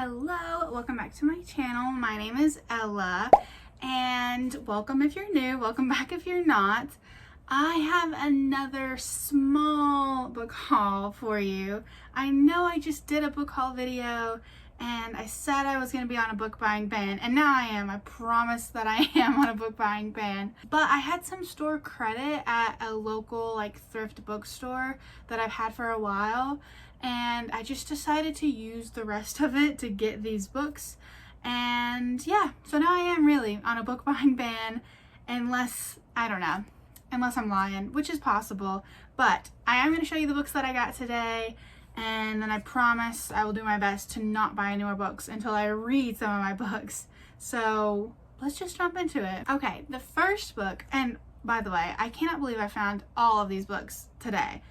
Hello, welcome back to my channel. My name is Ella, and welcome if you're new, welcome back if you're not. I have another small book haul for you. I know I just did a book haul video and I said I was going to be on a book buying ban, and now I am. I promise that I am on a book buying ban. But I had some store credit at a local thrift bookstore that I've had for a while, and I just decided to use the rest of it to get these books. And yeah, so now I am really on a book buying ban, unless I'm lying, which is possible. But I am going to show you the books that I got today, and then I promise I will do my best to not buy any more books until I read some of my books. So let's just jump into it. Okay, the first book, and by the way, I cannot believe I found all of these books today.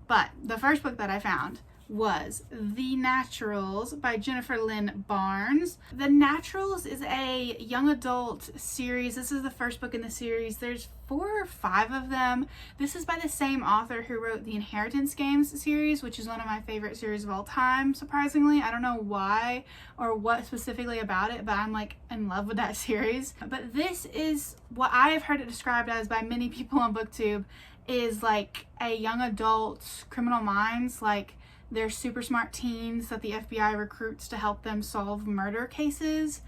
But the first book that I found was The Naturals by Jennifer Lynn Barnes. The Naturals is a young adult series. This is the first book in the series. There's 4 or 5 of them. This is by the same author who wrote the Inheritance Games series, which is one of my favorite series of all time, surprisingly. I don't know why or what specifically about it, but I'm in love with that series. But this is what I have heard it described as by many people on BookTube, is a young adult Criminal Minds. They're super smart teens that the FBI recruits to help them solve murder cases.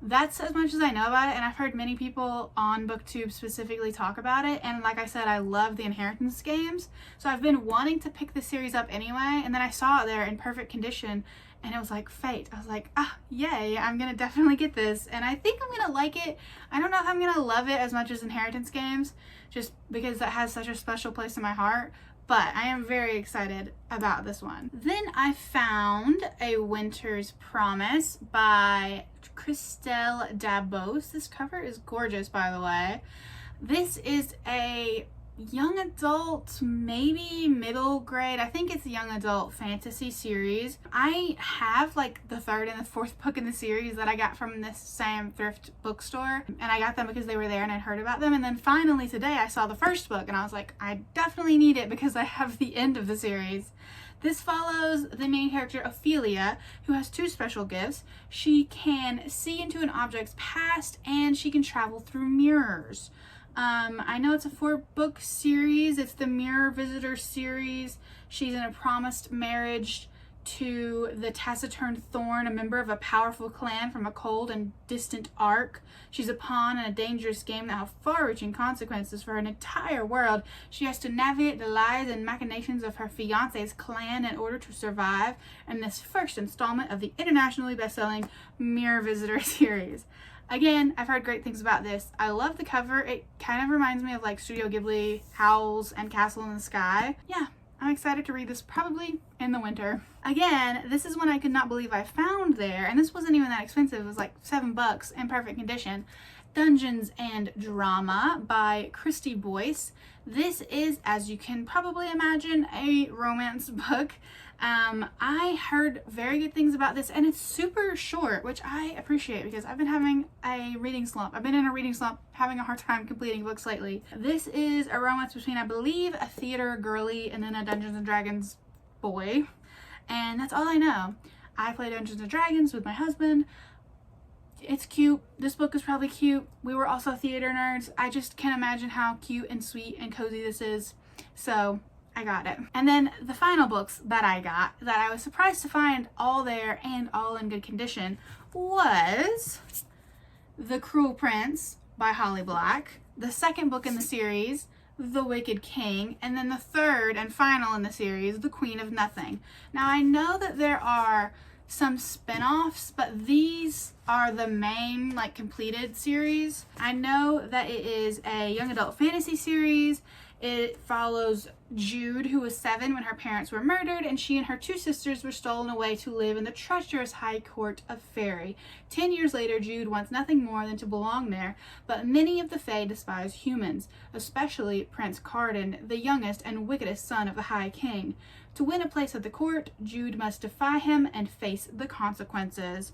That's as much as I know about it, and I've heard many people on BookTube specifically talk about it. And like I said, I love the Inheritance Games, so I've been wanting to pick the series up anyway, and then I saw it there in perfect condition, and it was like fate. I was like, yay, I'm gonna definitely get this, and I think I'm gonna like it. I don't know if I'm gonna love it as much as Inheritance Games, just because that has such a special place in my heart, but I am very excited about this one. Then I found A Winter's Promise by Christelle Dabos. This cover is gorgeous, by the way. This is a young adult, maybe middle grade, I think it's a young adult fantasy series. I have the 3rd and the 4th book in the series that I got from this same thrift bookstore, and I got them because they were there and I'd heard about them. And then finally today I saw the first book and I was like, I definitely need it because I have the end of the series. This follows the main character, Ophelia, who has 2 special gifts. She can see into an object's past and she can travel through mirrors. I know it's a 4-book series. It's the Mirror Visitor series. She's in a promised marriage to the taciturn Thorn, a member of a powerful clan from a cold and distant Ark. She's a pawn in a dangerous game that have far-reaching consequences for an entire world. She has to navigate the lies and machinations of her fiancé's clan in order to survive in this first installment of the internationally best-selling Mirror Visitor series. Again, I've heard great things about this. I love the cover. It kind of reminds me of Studio Ghibli, Howl's, and Castle in the Sky. Yeah, I'm excited to read this probably in the winter. Again, this is one I could not believe I found there, and this wasn't even that expensive. It was $7 in perfect condition. Dungeons and Drama by Christy Boyce. This is, as you can probably imagine, a romance book. I heard very good things about this, and it's super short, which I appreciate because I've been having a reading slump. I've been in a reading slump, having a hard time completing books lately. This is a romance between, I believe, a theater girly and then a Dungeons and Dragons boy, and that's all I know. I play Dungeons and Dragons with my husband. It's cute. This book is probably cute. We were also theater nerds. I just can't imagine how cute and sweet and cozy this is. So I got it. And then the final books that I got, that I was surprised to find all there and all in good condition, was The Cruel Prince by Holly Black, the 2nd book in the series, The Wicked King, and then the 3rd and final in the series, The Queen of Nothing. Now I know that there are some spin-offs, but these are the main completed series. I know that it is a young adult fantasy series. It follows Jude, who was 7 when her parents were murdered, and she and her 2 sisters were stolen away to live in the treacherous high court of Fairy. 10 years later, Jude wants nothing more than to belong there, but many of the Fae despise humans, especially Prince Carden, the youngest and wickedest son of the High King. To win a place at the court, Jude must defy him and face the consequences.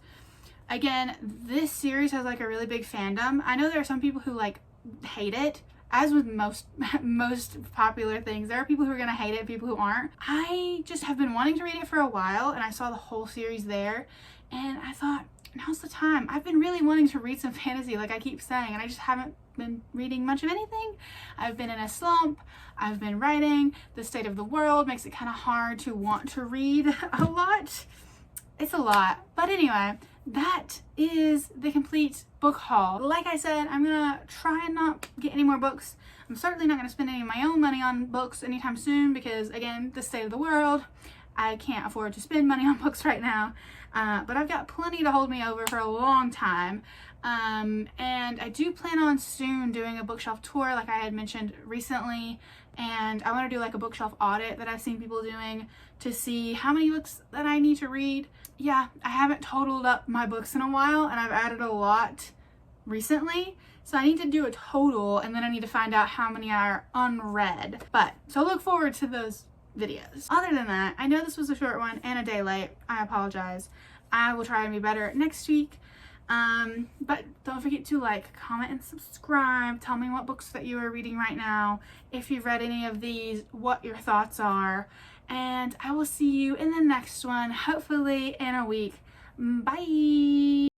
Again, this series has a really big fandom. I know there are some people who hate it. as with most popular things, there are people who are going to hate it, people who aren't. I just have been wanting to read it for a while, and I saw the whole series there, and I thought, now's the time. I've been really wanting to read some fantasy, like I keep saying, and I just haven't been reading much of anything. I've been in a slump. I've been writing. The state of the world makes it kind of hard to want to read a lot. It's a lot. But anyway, that is the complete book haul. Like I said, I'm gonna try and not get any more books. I'm certainly not gonna spend any of my own money on books anytime soon because, again, the state of the world, I can't afford to spend money on books right now. But I've got plenty to hold me over for a long time. And I do plan on soon doing a bookshelf tour like I had mentioned recently. And I want to do like a bookshelf audit that I've seen people doing to see how many books that I need to read. Yeah, I haven't totaled up my books in a while, and I've added a lot recently. So I need to do a total, and then I need to find out how many are unread. So look forward to those videos. Other than that, I know this was a short one and a day late. I apologize. I will try and be better next week. But don't forget to like, comment, and subscribe. Tell me what books that you are reading right now. If you've read any of these, what your thoughts are. And I will see you in the next one, hopefully in a week. Bye!